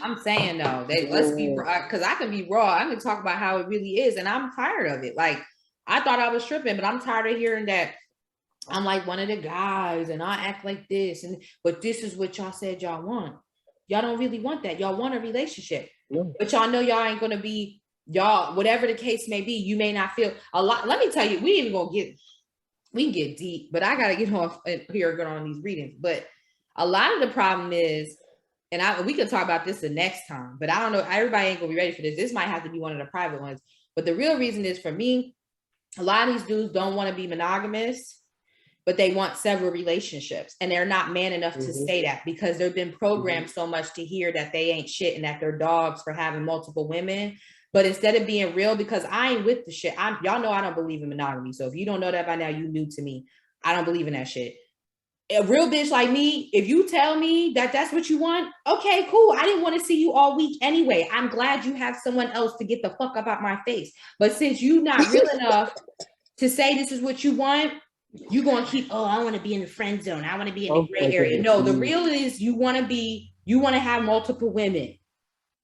I'm saying though, let's be raw, because I can be raw. I can talk about how it really is, and I'm tired of it. Like I thought I was tripping, but I'm tired of hearing that I'm like one of the guys, and I act like this, and but this is what y'all said y'all want. Y'all don't really want that. Y'all want a relationship, but y'all know y'all ain't gonna be y'all. Whatever the case may be, you may not feel a lot. Let me tell you, we can get deep, but I gotta get off here, get on these readings. But a lot of the problem is, and we can talk about this the next time, but I don't know, everybody ain't gonna be ready for this. This might have to be one of the private ones. But the real reason is, for me, a lot of these dudes don't want to be monogamous, but they want several relationships, and they're not man enough to say that because they've been programmed so much to hear that they ain't shit and that they're dogs for having multiple women. But instead of being real, because I ain't with the shit, y'all know I don't believe in monogamy. So if you don't know that by now, you new to me. I don't believe in that shit. A real bitch like me, if you tell me that that's what you want, okay, cool. I didn't want to see you all week anyway. I'm glad you have someone else to get the fuck up out my face. But since you not real enough to say this is what you want, you gonna keep, oh, I want to be in the friend zone. I want to be in the gray area. No, the real is you want to have multiple women.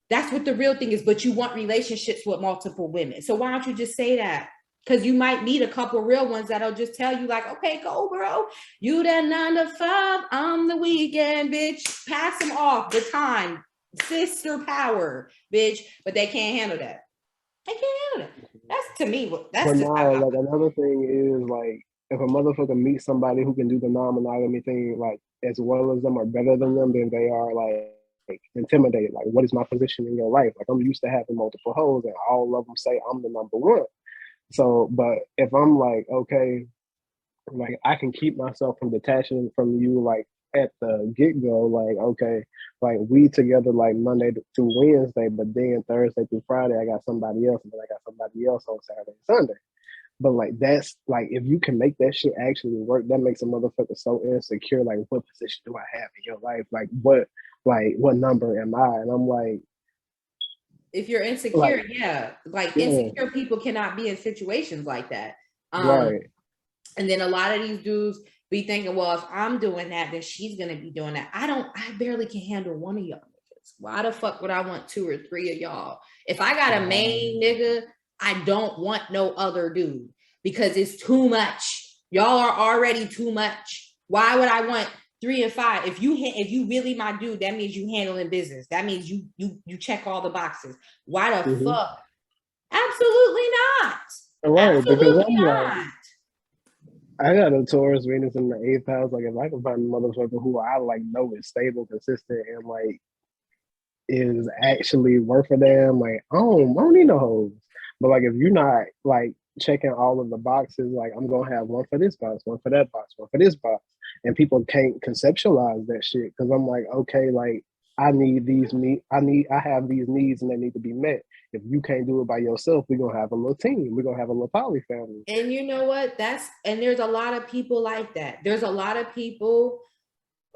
That's what the real thing is, but you want relationships with multiple women. So why don't you just say that? Because you might meet a couple real ones that'll just tell you, like, okay, go, bro. You that 9 to 5, I'm the weekend, bitch. Pass them off the time. Sister power, bitch. But they can't handle that. They can't handle that. That's to me. That's But just now, like another thing is like if a motherfucker meets somebody who can do the non-monogamy thing like as well as them or better than them, then they are like intimidated. Like, what is my position in your life? Like, I'm used to having multiple hoes, and all of them say I'm the number one. So, but if I'm like, okay, like I can keep myself from detaching from you, like at the get go, like okay, like we together like Monday through Wednesday, but then Thursday through Friday I got somebody else, and then I got somebody else on Saturday and Sunday. But like that's like if you can make that shit actually work, that makes a motherfucker so insecure. Like, what position do I have in your life? Like what number am I? And I'm if you're like, insecure, yeah, like yeah, insecure people cannot be in situations like that. Um, right. and then a lot of these dudes be thinking, well, if I'm doing that, then she's gonna be doing that. I barely can handle one of y'all niggas. Why the fuck would I want 2 or 3 of y'all? If I got a main nigga, I don't want no other dude because it's too much. Y'all are already too much. Why would I want 3 and 5? If you really my dude, that means you handling business. That means you check all the boxes. Why the Mm-hmm. fuck? Absolutely not. Right, because Absolutely I'm like, not. I got a Taurus Venus in the eighth house. Like, if I can find a motherfucker who I like know is stable, consistent, and like is actually worth a damn, like I don't need no hoes. But like, if you're not like checking all of the boxes, like I'm gonna have one for this box, one for that box, one for this box, and people can't conceptualize that shit because I'm like, okay, like I have these needs and they need to be met. If you can't do it by yourself, we're gonna have a little team. We're gonna have a little poly family. And you know what? There's a lot of people like that. There's a lot of people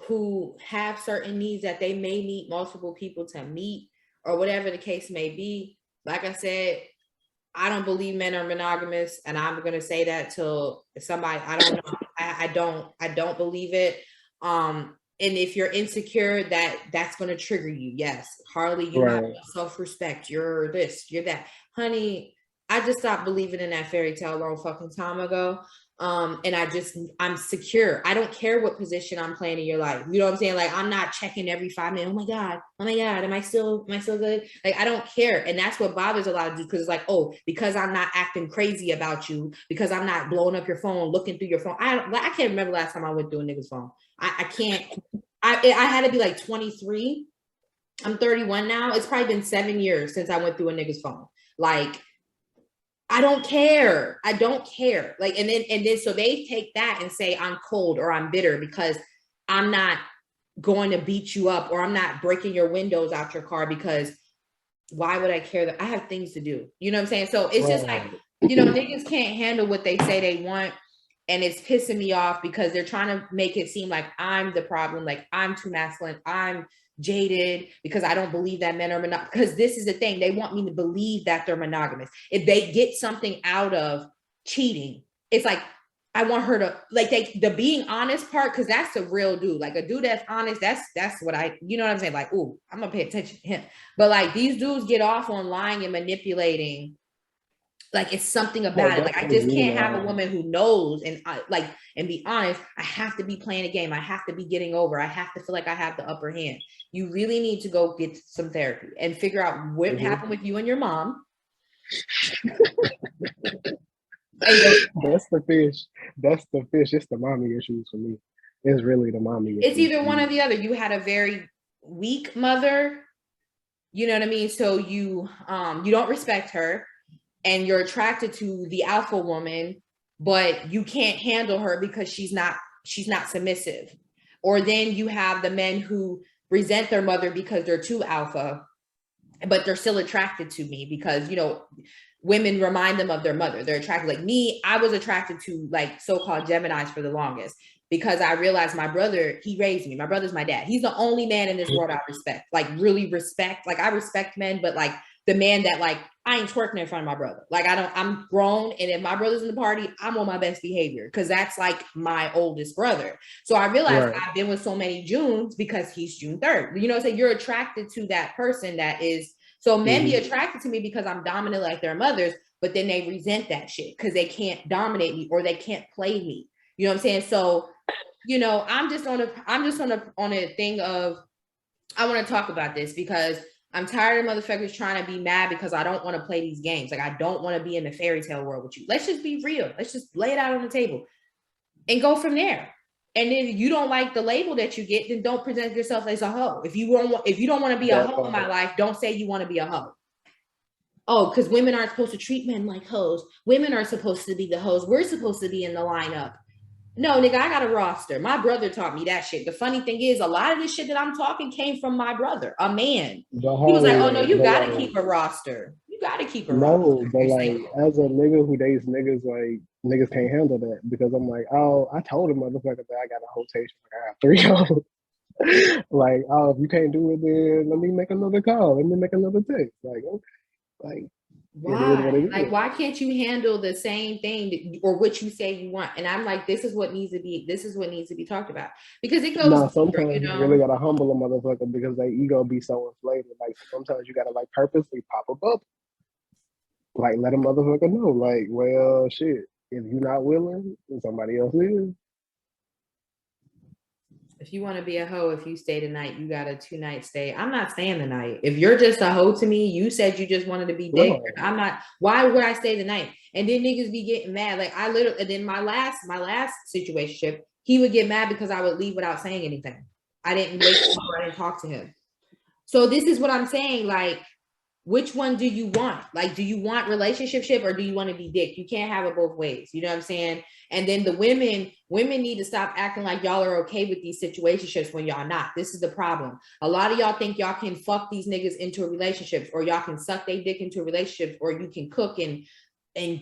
who have certain needs that they may need multiple people to meet or whatever the case may be. Like I said, I don't believe men are monogamous, and I'm gonna say that till somebody, I don't know. I don't believe it. And if you're insecure, that's gonna trigger you. Yes, Harley, you have Right. self-respect. You're this, you're that. Honey, I just stopped believing in that fairy tale a long fucking time ago. And I'm secure. I don't care what position I'm playing in your life. You know what I'm saying? Like, I'm not checking every 5 minutes. Oh my God, am I still good? Like, I don't care. And that's what bothers a lot of dudes, because it's like, oh, because I'm not acting crazy about you, because I'm not blowing up your phone, looking through your phone. I can't remember last time I went through a nigga's phone. I can't. I had to be like 23. I'm 31 now. It's probably been 7 years since I went through a nigga's phone. Like, I don't care. I don't care. Like, and then so they take that and say I'm cold or I'm bitter because I'm not going to beat you up, or I'm not breaking your windows out your car, because why would I care? That I have things to do. You know what I'm saying? So it's just like, Right. niggas can't handle what they say they want. And it's pissing me off because they're trying to make it seem like I'm the problem, like I'm too masculine, I'm jaded because I don't believe that men are monogamous. Because this is the thing, they want me to believe that they're monogamous. If they get something out of cheating, it's like, I want her to like the being honest part, because that's a real dude. Like a dude that's honest, that's what you know what I'm saying? Like, ooh, I'm gonna pay attention to him. But like these dudes get off on lying and manipulating. Like it's something about it. Like I just can't have a woman who knows and like and be honest. I have to be playing a game. I have to be getting over. I have to feel like I have the upper hand. You really need to go get some therapy and figure out what happened with you and your mom. That's the fish. That's the fish. It's the mommy issues for me. It's really the mommy issues. It's either one or the other. You had a very weak mother. You know what I mean? So you don't respect her and you're attracted to the alpha woman, but you can't handle her because she's not submissive. Or then you have the men who resent their mother because they're too alpha, but they're still attracted to me because, you know, women remind them of their mother. They're attracted. Like me, I was attracted to like so-called Geminis for the longest because I realized my brother, he raised me. My brother's my dad. He's the only man in this world I respect, like really respect. Like I respect men, but like the man that like, I ain't twerking in front of my brother. Like I'm grown. And if my brother's in the party, I'm on my best behavior because that's like my oldest brother. So I realized I've been with so many Junes because he's June 3rd. You know, so you're attracted to that person that is, so men be attracted to me because I'm dominant like their mothers, but then they resent that shit because they can't dominate me or they can't play me. You know what I'm saying? So, you know, I'm just on a thing of, I want to talk about this because I'm tired of motherfuckers trying to be mad because I don't want to play these games. Like I don't want to be in the fairy tale world with you. Let's just be real. Let's just lay it out on the table and go from there. And if you don't like the label that you get, then don't present yourself as a hoe. If you don't want to be a hoe in my life, don't say you want to be a hoe. Oh, because women aren't supposed to treat men like hoes. Women are supposed to be the hoes. We're supposed to be in the lineup. No, nigga, I got a roster. My brother taught me that shit. The funny thing is, a lot of this shit that I'm talking came from my brother, a man. He was like, oh no, you got to keep a roster. You got to keep a roster. No, but like, as a nigga who dates niggas, like, niggas can't handle that because I'm like, oh, I told a motherfucker that I got a rotation. I got 3 hoes. Like, oh, if you can't do it, then let me make another call. Let me make another text. Like, okay. Like, why? Like, why can't you handle the same thing or what you say you want? And I'm like, this is what needs to be talked about because it goes. No, sometimes you really gotta humble a motherfucker because their ego be so inflated. Like sometimes you gotta like purposely pop a bubble. Like let a motherfucker know. Like, well, shit. If you're not willing, somebody else is. If you want to be a hoe, if you stay the night, you got a 2-night stay. I'm not staying the night. If you're just a hoe to me, you said you just wanted to be dick. No. I'm not. Why would I stay the night? And then niggas be getting mad. Like I literally. And then my last situationship, he would get mad because I would leave without saying anything. I didn't wait. I didn't talk to him. So this is what I'm saying. Like, which one do you want? Like, do you want relationship or do you want to be dick? You can't have it both ways. You know what I'm saying? And then the women need to stop acting like y'all are okay with these situationships when y'all not. This is the problem. A lot of y'all think y'all can fuck these niggas into a relationship or y'all can suck their dick into a relationship or you can cook and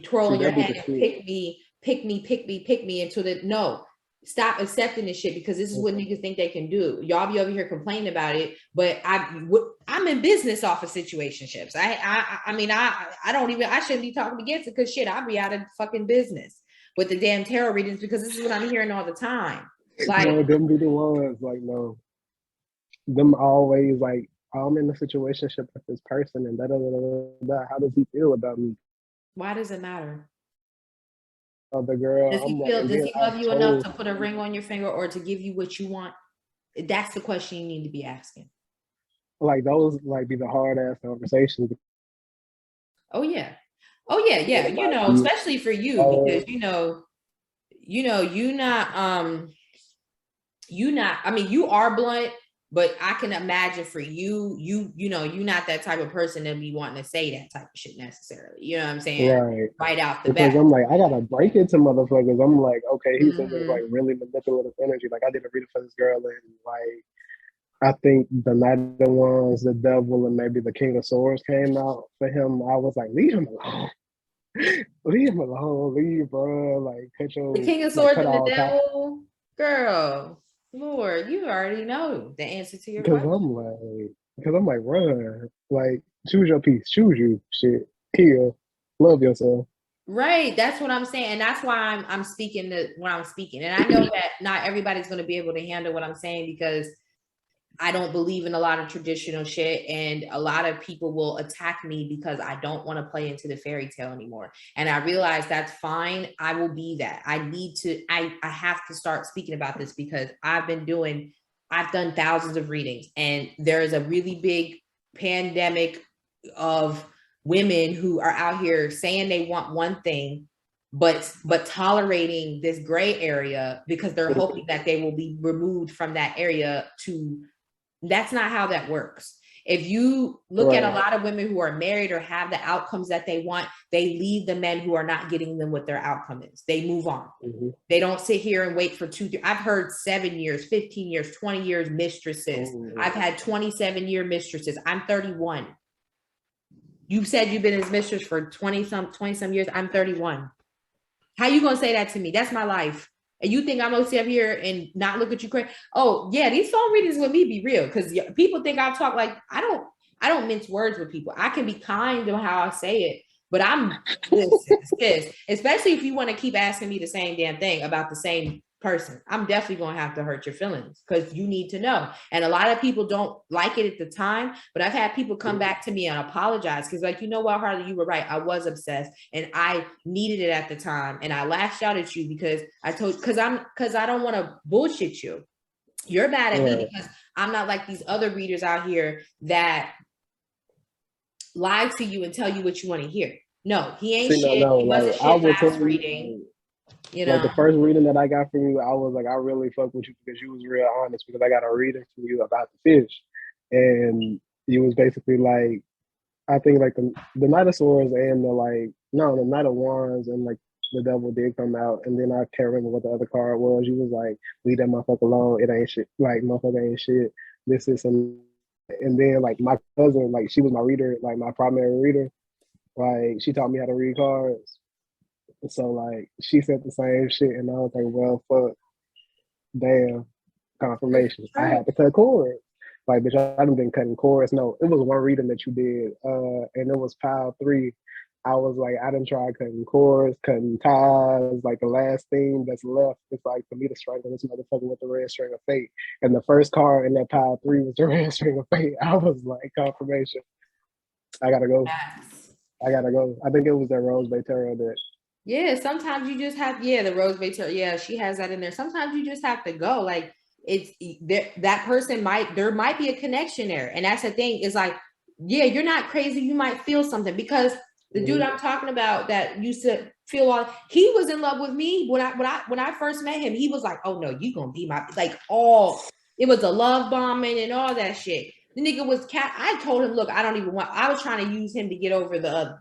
twirl your head and pick me until the no. Stop accepting this shit because this is what niggas think they can do. Y'all be over here complaining about it, but I'm in business off of situationships. I mean, I shouldn't be talking against it because shit, I'll be out of fucking business with the damn tarot readings because this is what I'm hearing all the time. Like, no, them be the ones like, no, them always like, I'm in a situationship with this person and da. How does he feel about me? Why does it matter? The girl. Does he love you enough to put a ring on your finger or to give you what you want? That's the question you need to be asking. Like those like be the hard ass conversations. Oh yeah. You know, especially for you because you know, you not I mean, you are blunt, but I can imagine for you know, you're not that type of person to be wanting to say that type of shit necessarily. You know what I'm saying? Right out the bat. Because I'm like, I gotta break it to motherfuckers. I'm like, okay, he's in this like really manipulative energy. Like I did a reading for this girl and like I think the Knight of Wands, the Devil, and maybe the King of Swords came out for him. I was like, leave him alone. Leave him alone. Leave, bro. Like cut your the King of Swords and the Devil, girl. Lord, you already know the answer to your question. Because I'm like, run. Like, choose your piece. Choose you. Shit. Kill. Love yourself. Right. That's what I'm saying. And that's why I'm speaking to when I'm speaking. And I know that not everybody's going to be able to handle what I'm saying because I don't believe in a lot of traditional shit. And a lot of people will attack me because I don't want to play into the fairy tale anymore. And I realize that's fine. I will be that. I have to start speaking about this because I've done thousands of readings, and there's a really big pandemic of women who are out here saying they want one thing, but tolerating this gray area because they're hoping that they will be removed from that area. That's not how that works. If you look at a lot of women who are married or have the outcomes that they want, they leave the men who are not getting them what their outcome is. They move on. They don't sit here and wait for I've heard 7 years, 15 years, 20 years mistresses. I've had 27-year mistresses. I'm 31. You said you've been his mistress for 20 some years. I'm 31. How you gonna say that to me? That's my life. And you think I'm gonna sit up here and not look at you crazy? Oh yeah, these phone readings with me be real because people think I talk like I don't mince words with people. I can be kind on how I say it, but I'm this, especially if you want to keep asking me the same damn thing about the same person. I'm definitely gonna have to hurt your feelings because you need to know. And a lot of people don't like it at the time, but I've had people come back to me and apologize because, like, you know what, Harley, you were right. I was obsessed and I needed it at the time, and I lashed out at you because I don't want to bullshit you. You're mad at me because I'm not like these other readers out here that lie to you and tell you what you want to hear. No, he ain't shit. No, he wasn't shit last reading. You know, like the first reading that I got from you, I was like, I really fuck with you because you was real honest because I got a reading from you about the fish. And you was basically like, I think like the Knight of Swords and the Knight of Wands and like the Devil did come out. And then I can't remember what the other card was. You was like, leave that motherfucker alone. It ain't shit. Like, motherfucker ain't shit. This is some. And then like my cousin, like she was my reader, like my primary reader. Like she taught me how to read cards. So like she said the same shit, and I was like, well, fuck, damn, confirmation. I had to cut cords. Like, bitch, I haven't been cutting cords. No, it was one reading that you did, and it was pile 3. I was like, I didn't try cutting cords, cutting ties. Like the last thing that's left is like for me to strangle this motherfucker with the red string of fate. And the first card in that pile 3 was the red string of fate. I was like, confirmation. I gotta go. Yes. I gotta go. I think it was that Rose Bay Tarot that. Yeah, sometimes you just have, the Rose Bay Tarot. Yeah, she has that in there. Sometimes you just have to go. Like that person there might be a connection there. And that's the thing is like, yeah, you're not crazy. You might feel something because the dude I'm talking about that used to feel he was in love with me when I first met him. He was like, oh no, you gonna be my, like, it was a love bombing and all that shit. The nigga was I told him, look, I was trying to use him to get over the other,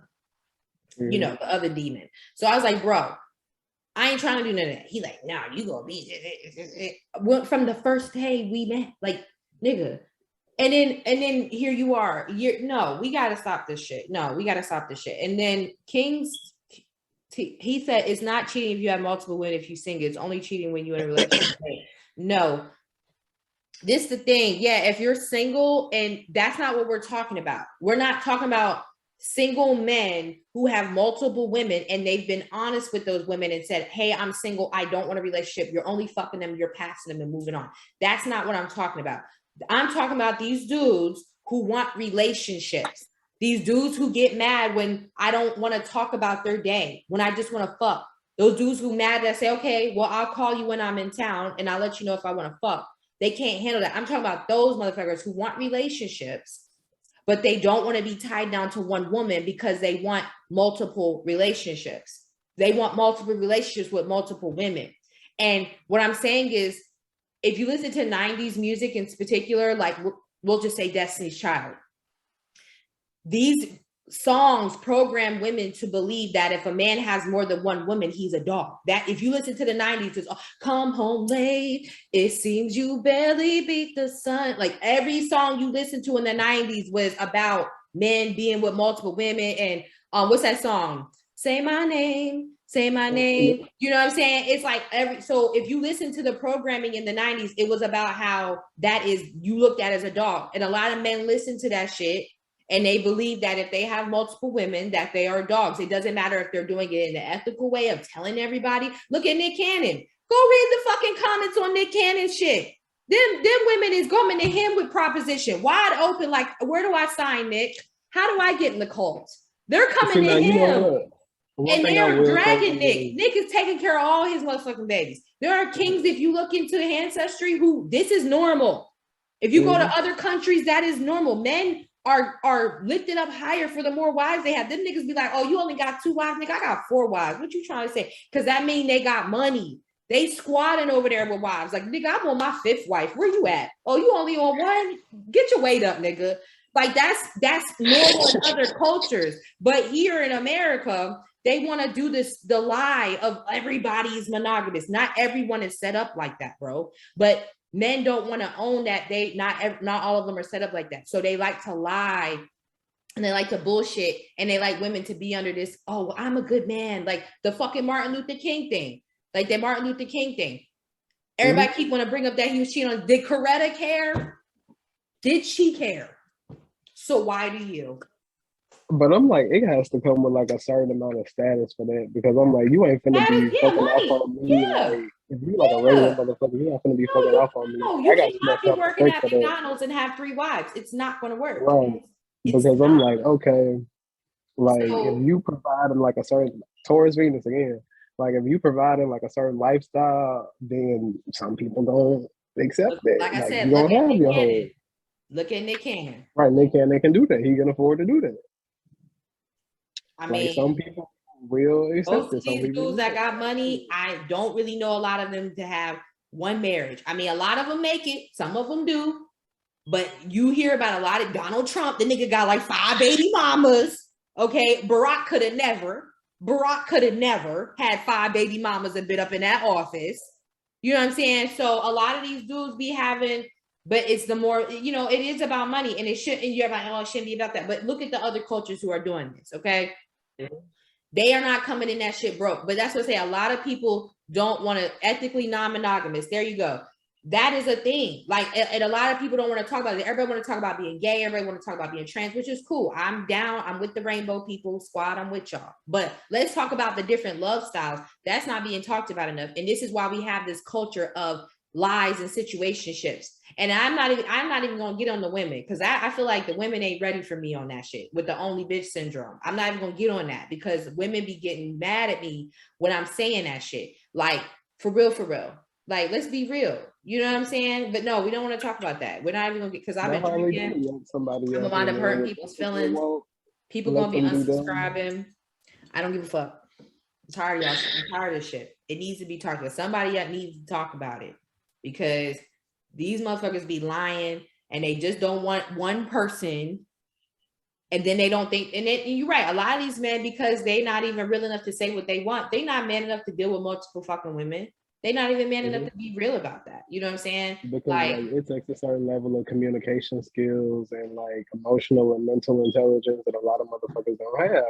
the other demon. So I was like, bro, I ain't trying to do none of that. He like, nah, you gonna be from the first day we met, like, nigga. And then here you are. No, we gotta stop this shit. No, we gotta stop this shit. And then he said it's not cheating if you have multiple women if you single. It's only cheating when you're in a relationship. No. This is the thing. Yeah, if you're single, and that's not what we're talking about. We're not talking about single men who have multiple women and they've been honest with those women and said, hey, I'm single. I don't want a relationship. You're only fucking them. You're passing them and moving on. That's not what I'm talking about. I'm talking about these dudes who want relationships. These dudes who get mad when I don't want to talk about their day, when I just want to fuck. Those dudes who mad that say, okay, well, I'll call you when I'm in town and I'll let you know if I want to fuck. They can't handle that. I'm talking about those motherfuckers who want relationships, but they don't want to be tied down to one woman because they want multiple relationships. They want multiple relationships with multiple women. And what I'm saying is, if you listen to 90s music in particular, like we'll just say Destiny's Child, these songs program women to believe that if a man has more than one woman, he's a dog. That if you listen to the 90s, it's come home late, it seems you barely beat the sun. Like every song you listen to in the 90s was about men being with multiple women. And what's that song? Say my name. Say my name. You know what I'm saying? It's like so if you listen to the programming in the 90s, it was about how that is you looked at as a dog. And a lot of men listen to that shit And they believe that if they have multiple women, that they are dogs. It doesn't matter if they're doing it in the ethical way of telling everybody. Look at Nick Cannon. Go read the fucking comments on Nick Cannon shit. Them women is coming to him with proposition, wide open. Like, where do I sign, Nick? How do I get in the cult? They're coming to him. And they're dragging Nick. Nick is taking care of all his motherfucking babies. There are kings, if you look into ancestry, who this is normal. If you go to other countries, that is normal. Men are lifted up higher for the more wives they have. Them niggas be like, oh, you only got 2 wives? Nigga, I got 4 wives. What you trying to say? Because that mean they got money. They squatting over there with wives. Like, nigga, I'm on my 5th wife. Where you at? Oh, you only on 1? Get your weight up, nigga. Like, that's normal in other cultures. But here in America, they want to do the lie of everybody's monogamous. Not everyone is set up like that, bro. But men don't want to own that not all of them are set up like that. So they like to lie and they like to bullshit and they like women to be under this, oh, I'm a good man. Like the fucking Martin Luther King thing. Like the Martin Luther King thing. Everybody keep want to bring up that he was cheating on. Did Coretta care? Did she care? So why do you? But I'm like, it has to come with like a certain amount of status for that, because I'm like, you ain't finna be fucking off on me. Like, if you like a regular motherfucker, you're not finna be fucking off on me. No, you cannot be working at McDonald's and have 3 wives. It's not gonna work. Right. Because I'm like, okay, like if you providing like a certain Taurus Venus again, like if you providing like a certain lifestyle, then some people gonna accept that. Like I said, you don't have your whole. Look at Nick Cannon. Right, Nick Cannon can do that. He can afford to do that. I mean, like some people will accept it. These dudes that got money, I don't really know a lot of them to have 1 marriage. I mean, a lot of them make it. Some of them do. But you hear about a lot of Donald Trump. The nigga got like 5 baby mamas. Okay, Barack could have never had 5 baby mamas and been up in that office. You know what I'm saying? So a lot of these dudes be having, but it's the more, you know, it is about money, and it shouldn't, and you're like, oh, it shouldn't be about that. But look at the other cultures who are doing this, okay? They are not coming in that shit broke. But that's what I say. A lot of people don't want to ethically non-monogamous. There you go. That is a thing. Like, and a lot of people don't want to talk about it. Everybody want to talk about being gay. Everybody want to talk about being trans, which is cool. I'm down. I'm with the rainbow people squad. I'm with y'all. But let's talk about the different love styles. That's not being talked about enough. And this is why we have this culture of lies and situationships. And I'm not even gonna get on the women, because I feel like the women ain't ready for me on that shit with the only bitch syndrome. I'm not even gonna get on that, because women be getting mad at me when I'm saying that shit. Like, for real. Like, let's be real. You know what I'm saying? But no, we don't want to talk about that. We're not even gonna get, because I've been drinking. I'm gonna wind up hurting people's feelings. People gonna be unsubscribing. I don't give a fuck. I'm tired of y'all. I'm tired of this shit. It needs to be talked about. Somebody that needs to talk about it, because these motherfuckers be lying and they just don't want one person. And then they don't think, and you're right, a lot of these men, because they not even real enough to say what they want, they not man enough to deal with multiple fucking women. They not even man enough to be real about that. You know what I'm saying? Because like it takes a certain level of communication skills and like emotional and mental intelligence that a lot of motherfuckers don't have.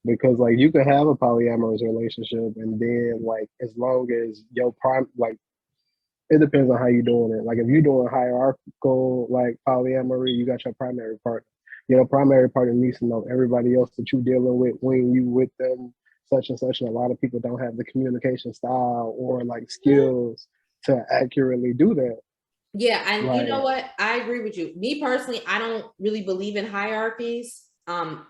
Because like you can have a polyamorous relationship, and then like as long as your prime, like it depends on how you're doing it. Like if you're doing hierarchical like polyamory, you got your primary partner. Your primary partner needs to know everybody else that you're dealing with when you with them, such and such. And a lot of people don't have the communication style or like skills to accurately do that. Yeah, and like, you know what? I agree with you. Me personally, I don't really believe in hierarchies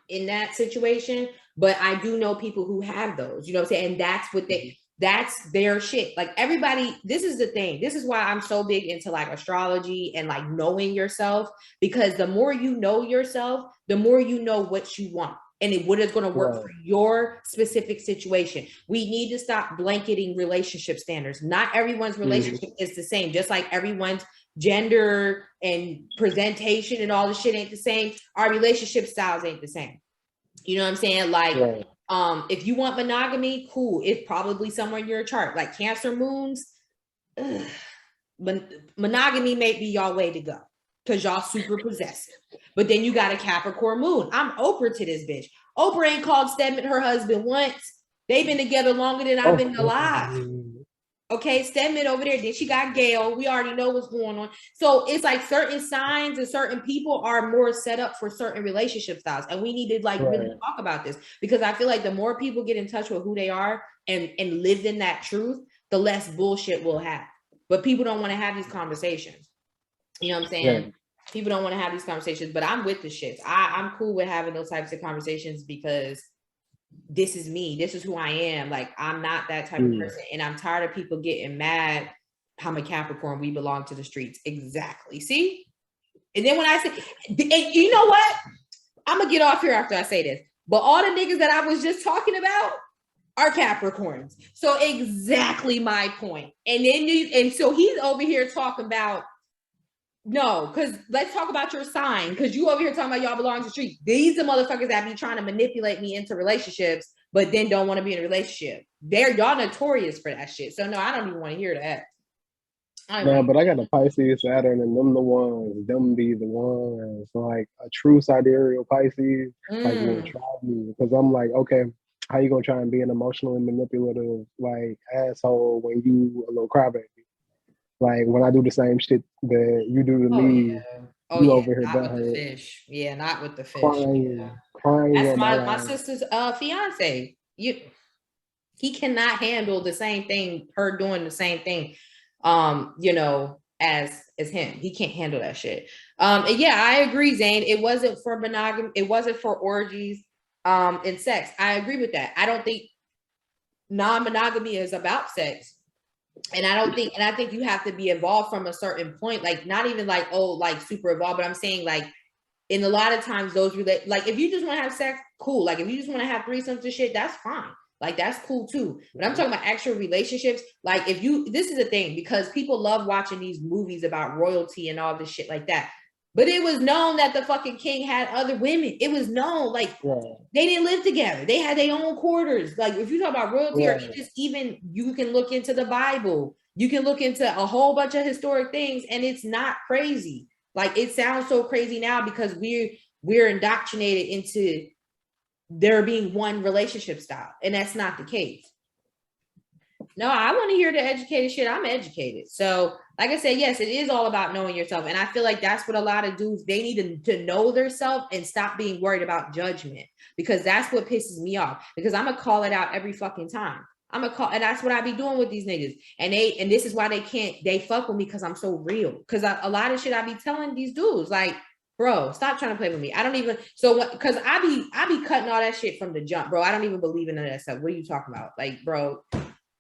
in that situation, but I do know people who have those, you know what I'm saying? And that's what that's their shit. Like everybody, this is the thing. This is why I'm so big into like astrology and like knowing yourself, because the more you know yourself, the more you know what you want and what is going to work for your specific situation. We need to stop blanketing relationship standards. Not everyone's relationship is the same, just like everyone's gender and presentation and all the shit ain't the same. Our relationship styles ain't the same. You know what I'm saying? Like, if you want monogamy, cool. It's probably somewhere in your chart. Like Cancer moons, monogamy may be y'all way to go because y'all super possessive. But then you got a Capricorn moon. I'm Oprah to this bitch. Oprah ain't called Stedman her husband once. They've been together longer than I've been alive. Okay, Stedman over there. Then she got Gail. We already know what's going on. So it's like certain signs and certain people are more set up for certain relationship styles. And we need to like really talk about this, because I feel like the more people get in touch with who they are and live in that truth, the less bullshit we'll have. But people don't want to have these conversations. You know what I'm saying? Yeah. People don't want to have these conversations, but I'm with the shits. I'm cool with having those types of conversations because this is me. This is who I am. Like, I'm not that type of person. And I'm tired of people getting mad. I'm a Capricorn. We belong to the streets. Exactly. See? And then when I say, and you know what? I'm going to get off here after I say this. But all the niggas that I was just talking about are Capricorns. So exactly my point. And then and so he's over here talking about, no, because let's talk about your sign. Because you over here talking about y'all belong to the street. These are motherfuckers that be trying to manipulate me into relationships, but then don't want to be in a relationship. Y'all notorious for that shit. So no, I don't even want to hear that. No, but I got a Pisces Saturn, and them be the ones, like a true sidereal Pisces, like will try me, because I'm like, okay, how you gonna try and be an emotionally manipulative like asshole when you a little crybaby? Like when I do the same shit that you do to me, you over here not with the fish. Yeah, not with the fish. Crying. That's my sister's fiance. He cannot handle the same thing, her doing the same thing, you know, as him. He can't handle that shit. And yeah, I agree, Zane. It wasn't for monogamy. It wasn't for orgies, and sex. I agree with that. I don't think non-monogamy is about sex. And I think you have to be involved from a certain point, like not even like, oh, like super involved, but I'm saying like in a lot of times those like if you just want to have sex, cool. Like if you just want to have threesomes and shit, that's fine. Like that's cool too. But I'm talking about actual relationships. Like this is a thing, because people love watching these movies about royalty and all this shit like that. But it was known that the fucking king had other women. It was known, like they didn't live together. They had their own quarters. Like if you talk about royalty, or just even you can look into the Bible, you can look into a whole bunch of historic things, and it's not crazy. Like it sounds so crazy now because we're indoctrinated into there being one relationship style, and that's not the case. No, I want to hear the educated shit. I'm educated. So, like I said, yes, it is all about knowing yourself. And I feel like that's what a lot of dudes, they need to know themselves and stop being worried about judgment, because that's what pisses me off, because I'm going to call it out every fucking time. I'm going to call, and that's what I be doing with these niggas. And this is why they fuck with me, because I'm so real. Because a lot of shit I be telling these dudes, like, bro, stop trying to play with me. I don't even, because I be cutting all that shit from the jump, bro. I don't even believe in none of that stuff. What are you talking about? Like, bro,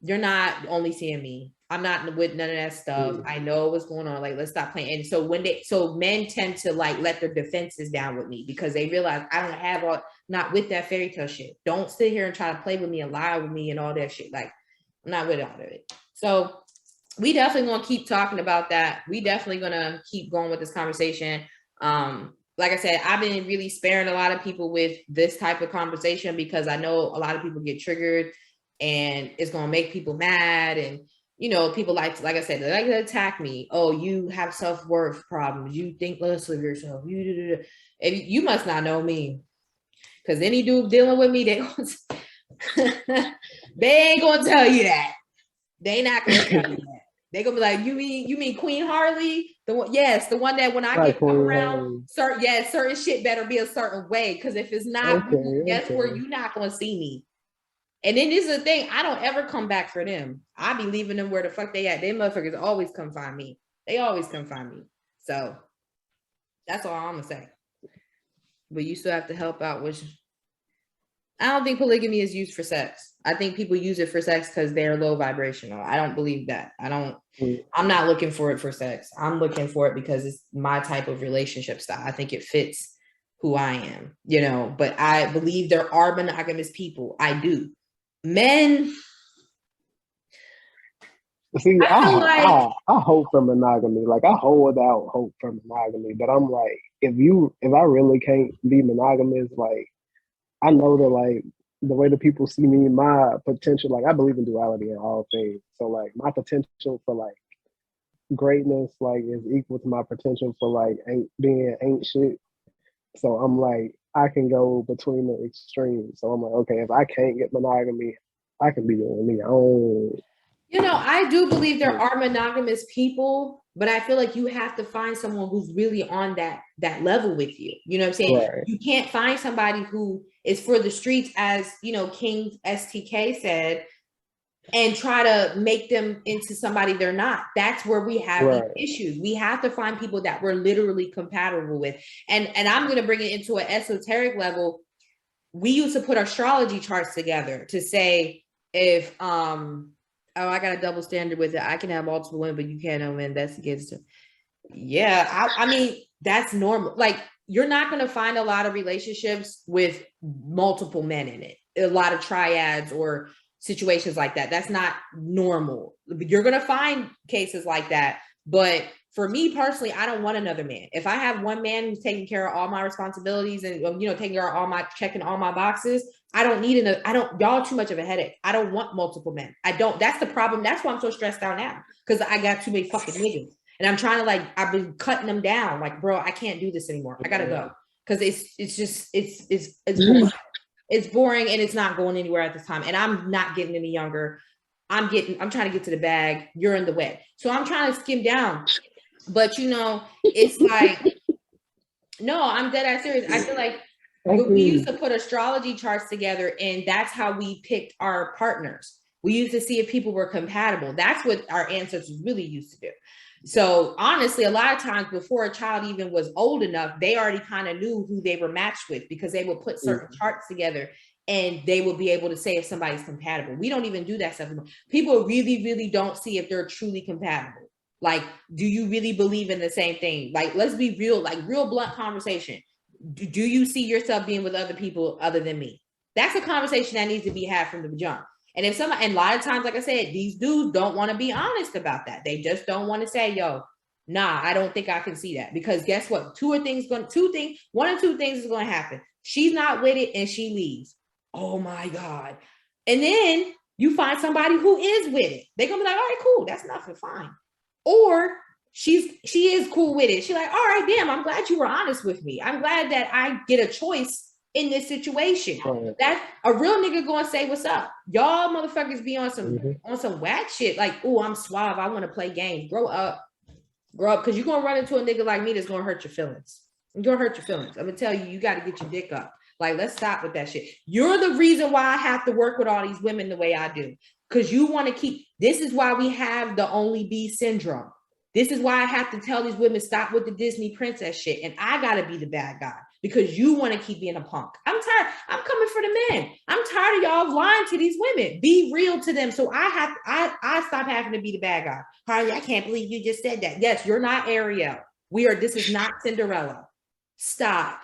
you're not only seeing me. I'm not with none of that stuff. I know what's going on. Like, let's stop playing. And so men tend to like let their defenses down with me, because they realize I don't have not with that fairy tale shit. Don't sit here and try to play with me and lie with me and all that shit. Like, I'm not with all of it. So we definitely gonna keep talking about that. We definitely gonna keep going with this conversation. Like I said, I've been really sparing a lot of people with this type of conversation, because I know a lot of people get triggered, and it's going to make people mad. And, you know, people like I said, they like to attack me. Oh, you have self-worth problems. You think less of yourself. You must not know me. Because any dude dealing with me, they ain't going to tell you that. They not going to tell you that. They're going to be like, you mean Queen Harley? The one, yes, the one that when I get around, certain shit better be a certain way. Because if it's not, guess where you're not going to see me. And then this is the thing, I don't ever come back for them. I be leaving them where the fuck they at. Them motherfuckers always come find me. They always come find me. So that's all I'm gonna say. But you still have to help out, which I don't think polygamy is used for sex. I think people use it for sex because they're low vibrational. I don't believe that. I'm not looking for it for sex. I'm looking for it because it's my type of relationship style. I think it fits who I am, you know, but I believe there are monogamous people. I do. Men, see, I hope for monogamy. Like I hold out hope for monogamy, but I'm like, if I really can't be monogamous, like I know that like the way that people see me, my potential, like I believe in duality in all things. So like my potential for like greatness like is equal to my potential for like ain't shit. So I'm like, I can go between the extremes. So I'm like, okay, if I can't get monogamy, I can be doing me own. I do believe there are monogamous people, but I feel like you have to find someone who's really on that level with you. You know what I'm saying? Right. You can't find somebody who is for the streets, as King STK said, and try to make them into somebody they're not. That's where we have these issues. We have to find people that we're literally compatible with. And I'm going to bring it into an esoteric level. We used to put astrology charts together to say if I got a double standard with it. I can have multiple women, but you can't have men. That's against it. Yeah, I mean, that's normal. Like, you're not going to find a lot of relationships with multiple men in it. A lot of triads or situations like that. That's not normal. You're going to find cases like that. But for me personally, I don't want another man. If I have one man who's taking care of all my responsibilities and, taking care of all my, checking all my boxes, I don't need y'all too much of a headache. I don't want multiple men. I don't. That's the problem. That's why I'm so stressed out now, because I got too many fucking niggas. And I'm trying to, I've been cutting them down. Like, bro, I can't do this anymore. I gotta go. Because it's boring. It's boring and it's not going anywhere at this time. And I'm not getting any younger. I'm trying to get to the bag. You're in the way. So I'm trying to skim down. But it's like, no, I'm dead ass serious. I feel like we used to put astrology charts together, and that's how we picked our partners. We used to see if people were compatible. That's what our ancestors really used to do. So honestly, a lot of times before a child even was old enough, they already kind of knew who they were matched with, because they would put certain charts together and they will be able to say if somebody's compatible. We don't even do that stuff anymore. People really, really don't see if they're truly compatible. Like, do you really believe in the same thing? Like, let's be real, like real blunt conversation. Do you see yourself being with other people other than me? That's a conversation that needs to be had from the jump. And if somebody, and a lot of times, like I said, these dudes don't want to be honest about that. They just don't want to say, yo, nah, I don't think I can see that. Because guess what? One or two things is going to happen. She's not with it and she leaves. Oh my God. And then you find somebody who is with it. They're going to be like, all right, cool. That's nothing, fine. Or she is cool with it. She's like, all right, damn, I'm glad you were honest with me. I'm glad that I get a choice in this situation. That a real nigga gonna say what's up. Y'all motherfuckers be on some whack shit. Like, oh, I'm suave. I want to play games. Grow up, because you're gonna run into a nigga like me that's gonna hurt your feelings. You're gonna hurt your feelings. I'm gonna tell you, you got to get your dick up. Like, let's stop with that shit. You're the reason why I have to work with all these women the way I do, because you want to keep. This is why we have the only B syndrome. This is why I have to tell these women stop with the Disney princess shit, and I gotta be the bad guy, because you want to keep being a punk. I'm tired. I'm coming for the men. I'm tired of y'all lying to these women. Be real to them. So I stop having to be the bad guy. Harley, I can't believe you just said that. Yes, you're not Ariel. This is not Cinderella. Stop.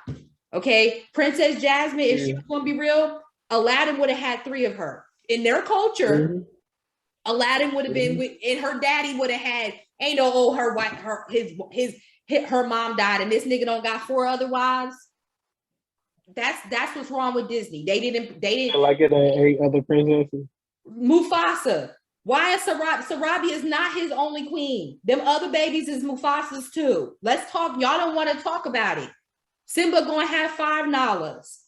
Okay. Princess Jasmine, if she was going to be real, Aladdin would have had 3 of her. In their culture, Aladdin would have been with, and her daddy would have had, ain't no old her mom died and this nigga don't got 4 other wives. That's what's wrong with Disney. They didn't like it 8 other princesses. Mufasa. Why is Sarabi is not his only queen. Them other babies is Mufasa's too. Let's talk. Y'all don't want to talk about it. Simba gonna have 5 Nalas.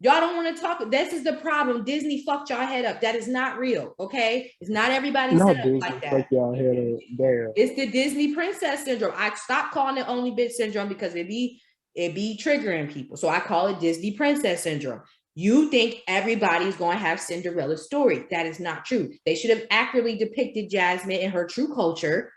Y'all don't want to talk. This is the problem. Disney fucked y'all head up. That is not real. Okay, it's not everybody set up like that. Fuck y'all head up there. It's the Disney princess syndrome. I stopped calling it only bitch syndrome because it be triggering people. So I call it Disney princess syndrome. You think everybody's going to have Cinderella's story. That is not true. They should have accurately depicted Jasmine in her true culture,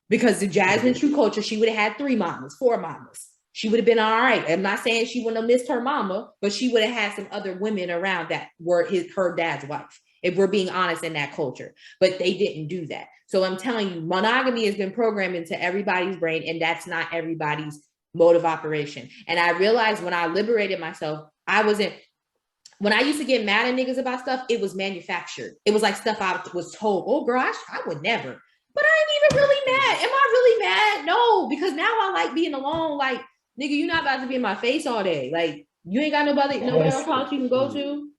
because the Jasmine true culture, she would have had 3 mamas, 4 mamas. She would have been all right. I'm not saying she wouldn't have missed her mama, but she would have had some other women around that were her dad's wife, if we're being honest, in that culture. But they didn't do that. So I'm telling you, monogamy has been programmed into everybody's brain, and that's not everybody's mode of operation. And I realized when I liberated myself, when I used to get mad at niggas about stuff, it was manufactured. It was like stuff I was told, oh girl, I would never. But I ain't even really mad. Am I really mad? No, because now I like being alone. Like, nigga, you're not about to be in my face all day. Like, you ain't got nobody, nowhere else you can go to.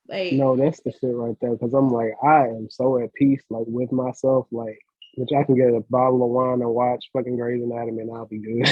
Like, no, that's the shit right there. Because I'm like, I am so at peace, like, with myself. Like, which I can get a bottle of wine and watch fucking Grey's Anatomy and I'll be good.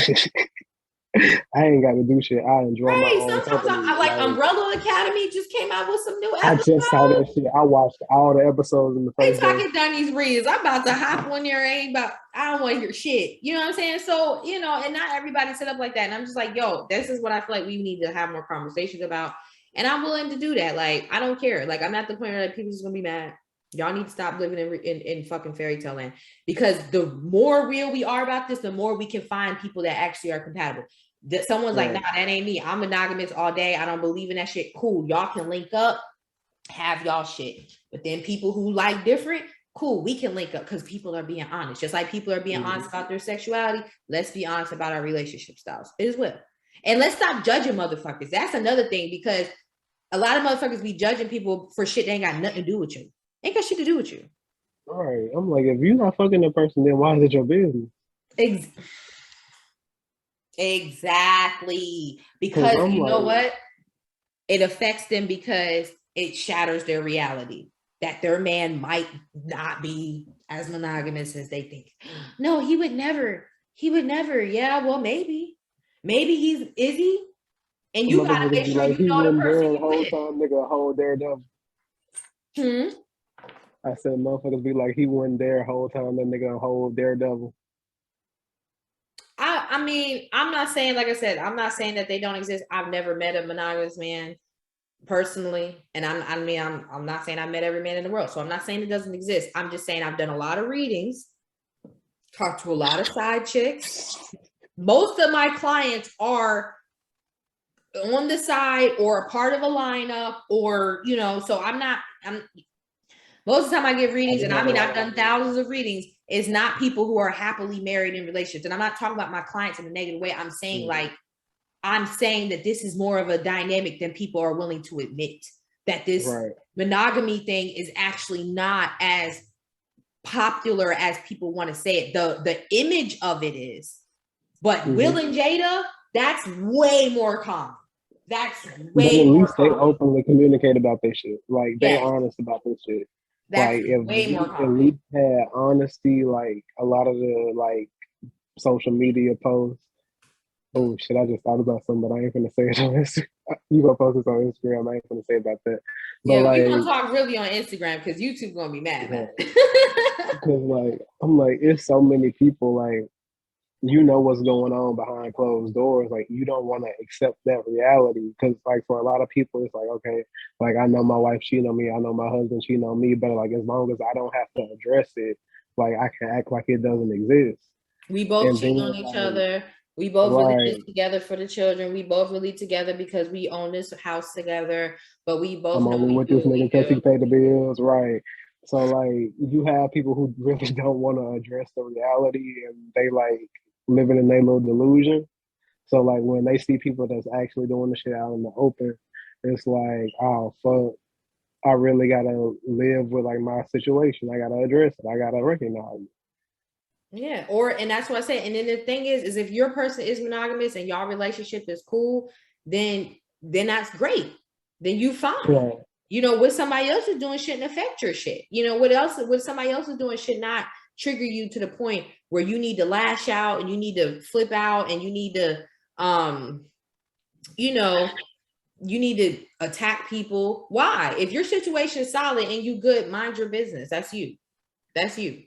I ain't got to do shit. I enjoy my Right. own Sometimes company. I like Umbrella Academy just came out with some new I just saw episodes. that shit. I watched all the episodes in the They first day. talking Dungy's reads. I'm about to hop on there. Ain't about. I don't want to hear shit. You know what I'm saying? So and not everybody set up like that. And I'm just like, yo, this is what I feel like we need to have more conversations about. And I'm willing to do that. Like, I don't care. Like, I'm at the point where like, people just gonna be mad. Y'all need to stop living in fucking fairy tale land, because the more real we are about this, the more we can find people that actually are compatible. That someone's like, nah, that ain't me. I'm monogamous all day. I don't believe in that shit. Cool. Y'all can link up, have y'all shit. But then people who like different, cool, we can link up, because people are being honest. Just like people are being honest about their sexuality, let's be honest about our relationship styles as well. And let's stop judging motherfuckers. That's another thing, because a lot of motherfuckers be judging people for shit that ain't got nothing to do with you. Ain't got shit to do with you. All right. I'm like, if you're not fucking the person, then why is it your business? Exactly. Because you know what? It affects them because it shatters their reality that their man might not be as monogamous as they think. No, he would never. He would never. Yeah, well, maybe. Maybe is he? And you gotta make sure like, you he know the wasn't person there the you whole with. time, nigga, whole daredevil. I said, motherfuckers be like, he wasn't there the whole time, that nigga whole daredevil. I mean, I'm not saying, like I said, I'm not saying that they don't exist. I've never met a monogamous man personally, and I'm not saying I met every man in the world, so I'm not saying it doesn't exist. I'm just saying I've done a lot of readings, talked to a lot of side chicks. Most of my clients are on the side or a part of a lineup, or so I'm most of the time I give readings, and I mean I've done thousands of readings, is not people who are happily married in relationships. And I'm not talking about my clients in a negative way. I'm saying I'm saying that this is more of a dynamic than people are willing to admit, that this monogamy thing is actually not as popular as people want to say it. The image of it is, but Will and Jada, that's way more common. That's way but at more least common. they openly communicate about this shit. Like, they honest about this shit. That's like, if way more common. at least had honesty, like a lot of the like social media posts. Oh shit! I just thought about something, but I ain't gonna say it on Instagram. You gonna post this on Instagram? I ain't gonna say about that. But yeah, we gonna talk really on Instagram, because YouTube gonna be mad. Because like, I'm like, it's so many people, like, what's going on behind closed doors. Like, you don't want to accept that reality, because like, for a lot of people, it's like, okay, like, I know my wife cheating on me, I know my husband cheating on me, but like, as long as I don't have to address it, like, I can act like it doesn't exist. We both cheat on each other. We both really live together for the children. We both really together because we own this house together. But we both I'm only with this nigga because he paid the bills, right? So like, you have people who really don't want to address the reality, and they like living in their little delusion. So like, when they see people that's actually doing the shit out in the open, it's like, oh fuck, I really gotta live with like my situation. I gotta address it. I gotta recognize it. Yeah, and that's what I say. And then the thing is if your person is monogamous and y'all relationship is cool, then that's great. Then you fine. Right. What somebody else is doing shouldn't affect your shit. What somebody else is doing should not trigger you to the point where you need to lash out and you need to flip out and you need to you need to attack people. Why? If your situation is solid and you good, mind your business. That's you. That's you.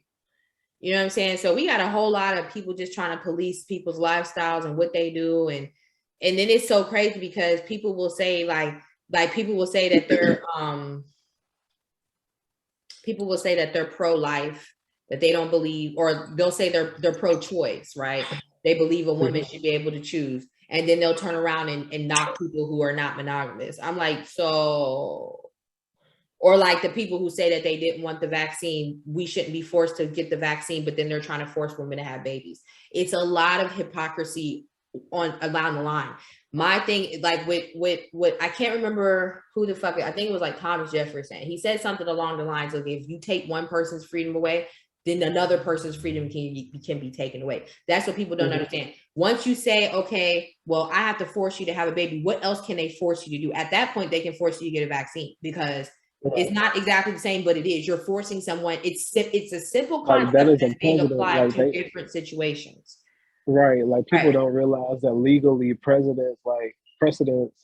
You know what I'm saying? So we got a whole lot of people just trying to police people's lifestyles and what they do. And then it's so crazy because people will say like people will say that they're pro-life, that they don't believe, or they'll say they're pro-choice, right? They believe a woman should be able to choose. And then they'll turn around and knock people who are not monogamous. I'm like, so... Or like the people who say that they didn't want the vaccine, we shouldn't be forced to get the vaccine, but then they're trying to force women to have babies. It's a lot of hypocrisy along the line. My thing, like with I can't remember who the fuck, I think it was like Thomas Jefferson. He said something along the lines of, if you take one person's freedom away, then another person's freedom can be taken away. That's what people don't understand. Once you say, okay, well, I have to force you to have a baby, what else can they force you to do? At that point, they can force you to get a vaccine, because it's not exactly the same, but it is. You're forcing someone. It's a simple concept that's being applied to different situations. Right. Like people Right. don't realize that legally precedents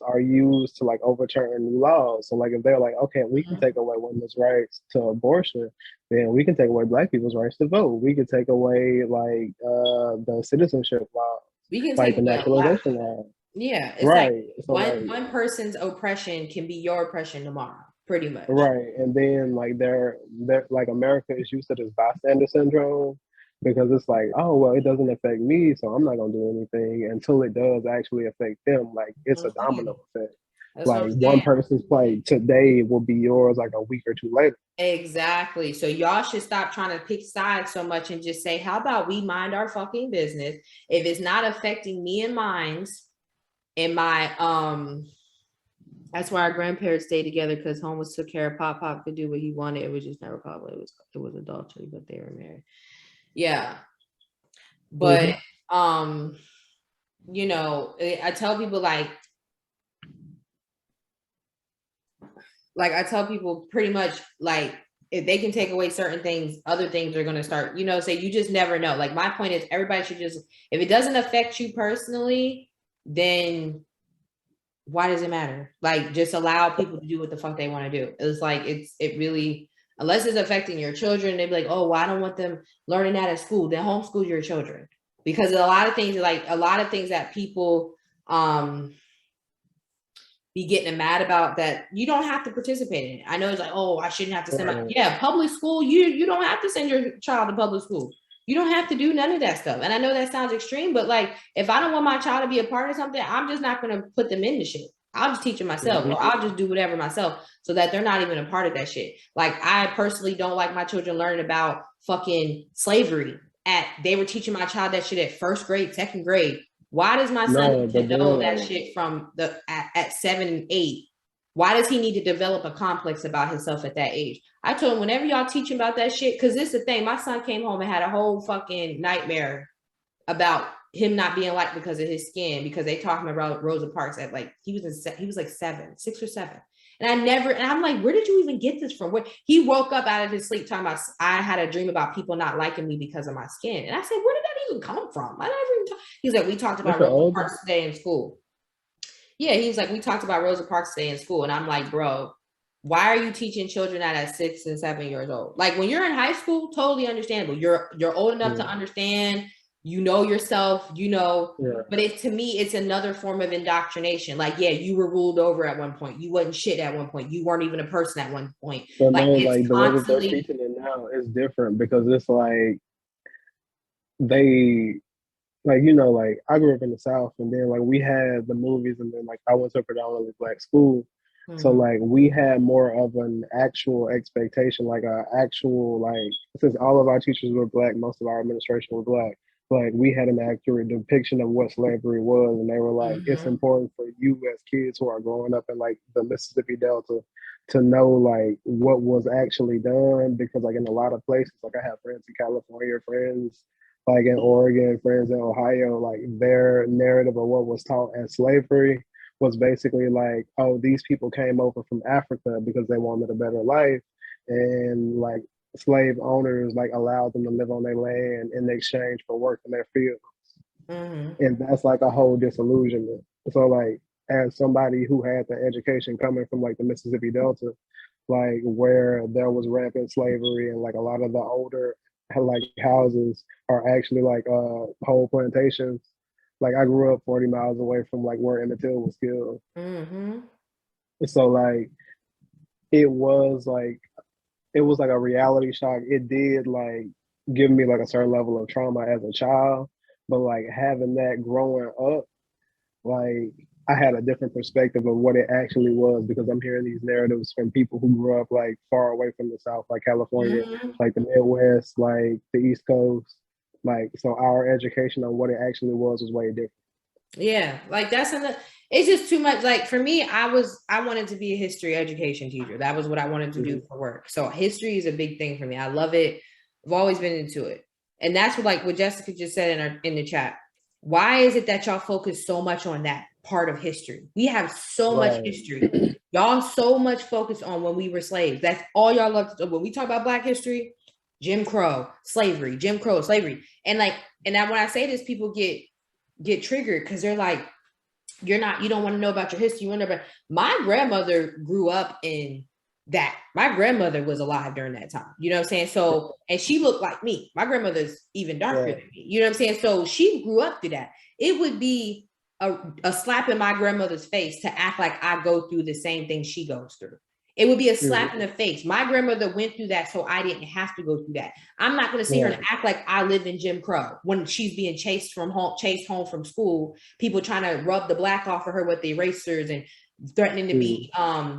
are used to like overturn new laws. So like if they're like, okay, we can Mhm. take away women's rights to abortion, then we can take away black people's rights to vote. We can take away like the citizenship law, We can like take the away a lot. naturalization law. Yeah, it's like Right. So one like one person's oppression can be your oppression tomorrow, pretty much. right. And then like they're like America is used to this bystander syndrome because it's like, oh well, it doesn't affect me, so I'm not gonna do anything until it does actually affect them. Like it's a I'm saying. domino effect. That's what Like I'm one saying. person's plight today will be yours like a week or two later. Exactly. So y'all should stop trying to pick sides so much and just say, how about we mind our fucking business? If it's not affecting me and mine's and my that's why our grandparents stayed together because homeless took care of Pop. Pop could do what he wanted. It was just never probably it was adultery, but they were married. Yeah. But Mm-hmm. um, I tell people like I tell people pretty much like if they can take away certain things, other things are going to start, say you just never know. Like my point is everybody should just, if it doesn't affect you personally, then why does it matter? Like just allow people to do what the fuck they want to do. It's like, it really, unless it's affecting your children, they'd be like, oh, well, I don't want them learning that at school. Then homeschool your children. Because a lot of things, like a lot of things that people, be getting mad about that you don't have to participate in it. I know it's like, oh, I shouldn't have to send my Right. yeah, public school, you don't have to send your child to public school. You don't have to do none of that stuff. And I know that sounds extreme, but like if I don't want my child to be a part of something, I'm just not gonna put them in the shit. I'll just teach them myself, Mm-hmm. or I'll just do whatever myself so that they're not even a part of that shit. Like I personally don't like my children learning about fucking slavery. They were teaching my child that shit at first grade, second grade. Why does my son No, need but to then know that like shit from at 7 and 8? Why does he need to develop a complex about himself at that age? I told him whenever y'all teach him about that shit, because this is the thing. My son came home and had a whole fucking nightmare about him not being liked because of his skin, because they talking about Rosa Parks at like he was like 6 or 7. And I'm like, where did you even get this from? Where he woke up out of his sleep talking about I had a dream about people not liking me because of my skin. And I said, where did that even come from? I never even He's like, we talked that's about your Rosa older. Parks today in school. Yeah, he's like, we talked about Rosa Parks today in school. And I'm like, bro, why are you teaching children that at 6 and 7 years old? Like when you're in high school, totally understandable. You're old enough to Yeah. understand, you know yourself, Yeah. but to me, it's another form of indoctrination. Like, yeah, you were ruled over at one point. You wasn't shit at one point. You weren't even a person at one point. But Like no, it's like the way that they're constantly. teaching it now is different because it's they like like I grew up in the South and then like we had the movies and then like I went to a predominantly black school. So Mhm. like we had more of an actual expectation, like a actual like since all of our teachers were black, most of our administration were black. Like we had an accurate depiction of what slavery was, and they were like, it's Mhm. important for you as kids who are growing up in like the Mississippi Delta to know like what was actually done because like in a lot of places, like I have friends in California, friends like in Oregon, friends in Ohio, like their narrative of what was taught as slavery was basically like, oh, these people came over from Africa because they wanted a better life, and like slave owners like allowed them to live on their land in exchange for work in their field, Mhm. and that's like a whole disillusionment. So like, as somebody who had the education coming from like the Mississippi Delta, like where there was rampant slavery and like a lot of the older like houses are actually like whole plantations. Like I grew up 40 miles away from like where Emmett Till was killed. Mhm. So like it was like it was like a reality shock. It did like give me like a certain level of trauma as a child, but like having that growing up, like I had a different perspective of what it actually was because I'm hearing these narratives from people who grew up like far away from the South, like California, Mhm. like the Midwest, like the East Coast. Like so our education on what it actually was way different. Yeah, like it's just too much. Like for me, I wanted to be a history education teacher. That was what I wanted to do Mm-hmm. for work. So history is a big thing for me. I love it. I've always been into it. And that's what Jessica just said in the chat. Why is it that y'all focus so much on that part of history? We have so much Right. history. Y'all so much focus on when we were slaves. That's all y'all love to do. When we talk about Black history, Jim Crow, slavery, Jim Crow, slavery. And like, and then when I say this, people get triggered because they're like, you don't want to know about your history. You want to know about my grandmother grew up in that. My grandmother was alive during that time. You know what I'm saying? So, and she looked like me. My grandmother's even darker than me. You know what I'm saying? So she grew up through that. It would be a slap in my grandmother's face to act like I go through the same thing she goes through. It would be a slap in the face. My grandmother went through that, so I didn't have to go through that. I'm not going to sit here and act like I lived in Jim Crow when she's being chased home from school. People trying to rub the black off of her with the erasers and threatening to be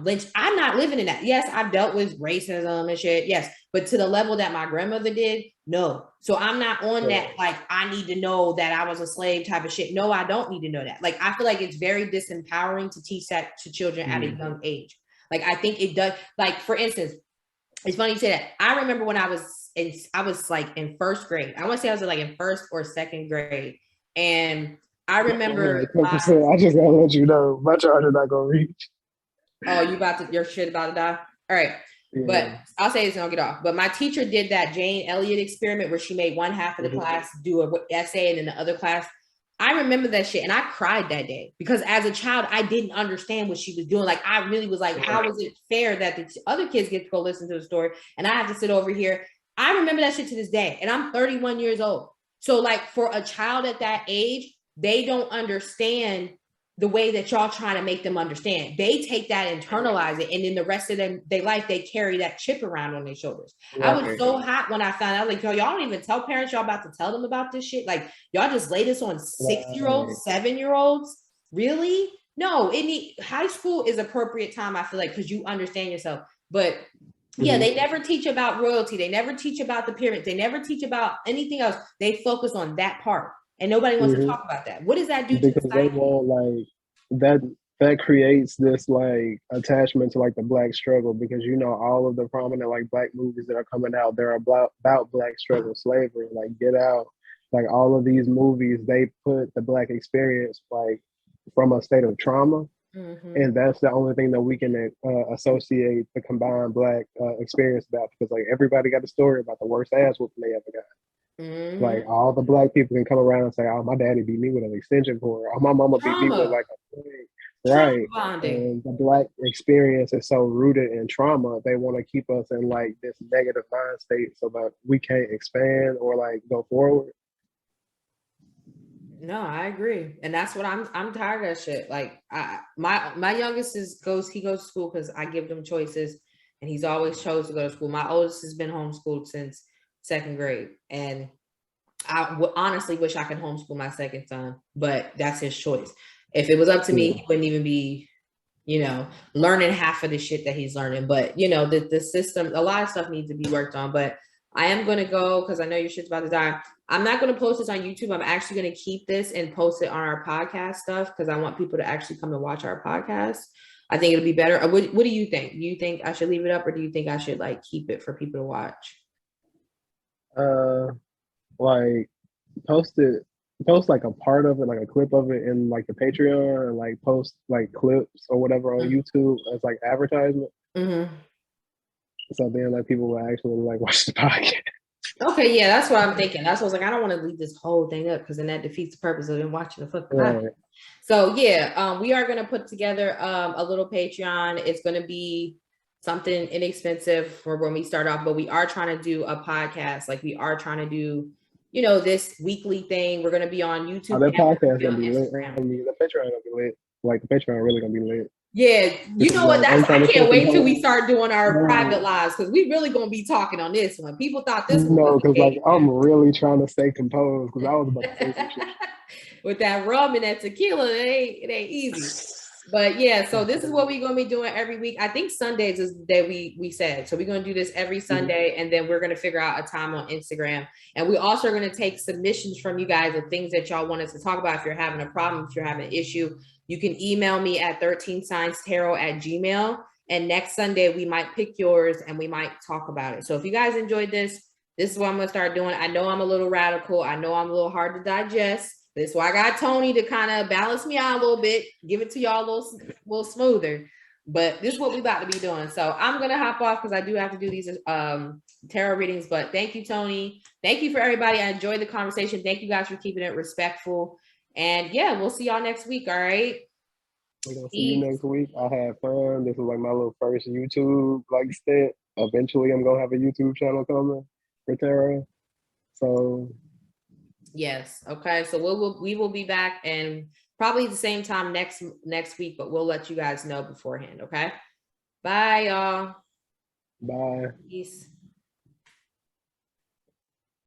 lynched. I'm not living in that. Yes, I've dealt with racism and shit. Yes, but to the level that my grandmother did, no. So I'm not on that. Like, I need to know that I was a slave type of shit. No, I don't need to know that. Like, I feel like it's very disempowering to teach that to children at a young age. Like, I think it does. Like, for instance, it's funny you say that. I remember when I was like in first grade. I want to say I was like in first or second grade, and I remember. I just gotta let you know my charger not gonna reach. Oh, your shit about to die. All right. Yeah. But I'll say this and I'll get off. But my teacher did that Jane Elliott experiment where she made one half of the class do an essay and then the other class. I remember that shit and I cried that day because as a child, I didn't understand what she was doing. Like, I really was like, how is it fair that the other kids get to go listen to the story and I have to sit over here? I remember that shit to this day and I'm 31 years old. So like, for a child at that age, they don't understand the way that y'all trying to make them understand. They take that, internalize it, and then the rest of their life, they carry that chip around on their shoulders. Right. I was so hot when I found out, like, yo, y'all don't even tell parents y'all about to tell them about this shit. Like, y'all just lay this on 6-year-olds, 7-year-olds. Really? No, high school is appropriate time, I feel like, because you understand yourself. But yeah, they never teach about royalty. They never teach about the pyramids. They never teach about anything else. They focus on that part. And nobody wants to talk about that. What does that do because to society? They won't, like, that creates this like attachment to like the Black struggle, because all of the prominent like Black movies that are coming out, they're about Black struggle, slavery, like Get Out, like all of these movies, they put the Black experience like from a state of trauma, and that's the only thing that we can associate the combined Black experience about, because like everybody got a story about the worst ass whooping they ever got. Like, all the Black people can come around and say, oh, my daddy beat me with an extension cord, or my mama beat me with like a thing. Right. And the Black experience is so rooted in trauma, they want to keep us in like this negative mind state so that we can't expand or like go forward. No, I agree. And that's what I'm tired of that shit. Like, my youngest he goes to school because I give them choices and he's always chose to go to school. My oldest has been homeschooled since second grade. And I honestly wish I could homeschool my second son, but that's his choice. If it was up to me, he wouldn't even be, learning half of the shit that he's learning. But, the system, a lot of stuff needs to be worked on. But I am going to go because I know your shit's about to die. I'm not going to post this on YouTube. I'm actually going to keep this and post it on our podcast stuff because I want people to actually come and watch our podcast. I think it'll be better. What do you think? Do you think I should leave it up or do you think I should like keep it for people to watch? Like post like a part of it, like a clip of it in like the Patreon, and like post like clips or whatever on YouTube as like advertisement. So then like people will actually like watch the podcast. Okay, yeah, that's what I'm thinking. That's what I was like, I don't want to leave this whole thing up because then that defeats the purpose of them watching the fucking podcast. So yeah, we are gonna put together a little Patreon. It's gonna be something inexpensive for when we start off, but we are trying to do a podcast. Like, we are trying to do, this weekly thing. We're gonna be on YouTube. That podcast gonna be lit. I mean, the Patreon gonna be lit. Like, the Patreon really gonna be lit. Yeah, you know what? I can't wait till we start doing our private lives because we really gonna be talking on this one. People thought this was because like I'm really trying to stay composed because I was about to say some shit. With that rum and that tequila, it ain't easy. But yeah, so this is what we're gonna be doing every week. I think Sundays is the day we said. So we're gonna do this every Sunday, and then we're gonna figure out a time on Instagram. And we also are gonna take submissions from you guys of things that y'all want us to talk about. If you're having a problem, if you're having an issue, you can email me at 13signstarot@gmail.com. And next Sunday we might pick yours and we might talk about it. So if you guys enjoyed this is what I'm gonna start doing. I know I'm a little radical. I know I'm a little hard to digest. That's why I got Tony to kind of balance me out a little bit, give it to y'all a little smoother. But this is what we about to be doing. So I'm gonna hop off because I do have to do these tarot readings. But thank you, Tony. Thank you for everybody. I enjoyed the conversation. Thank you guys for keeping it respectful. And yeah, we'll see y'all next week. All right. We're gonna see you next week. I had fun. This is like my little first YouTube like stint. Eventually, I'm gonna have a YouTube channel coming for tarot. So yes, okay. So we will be back and probably the same time next week, but we'll let you guys know beforehand. Okay. Bye, y'all. bye. Peace.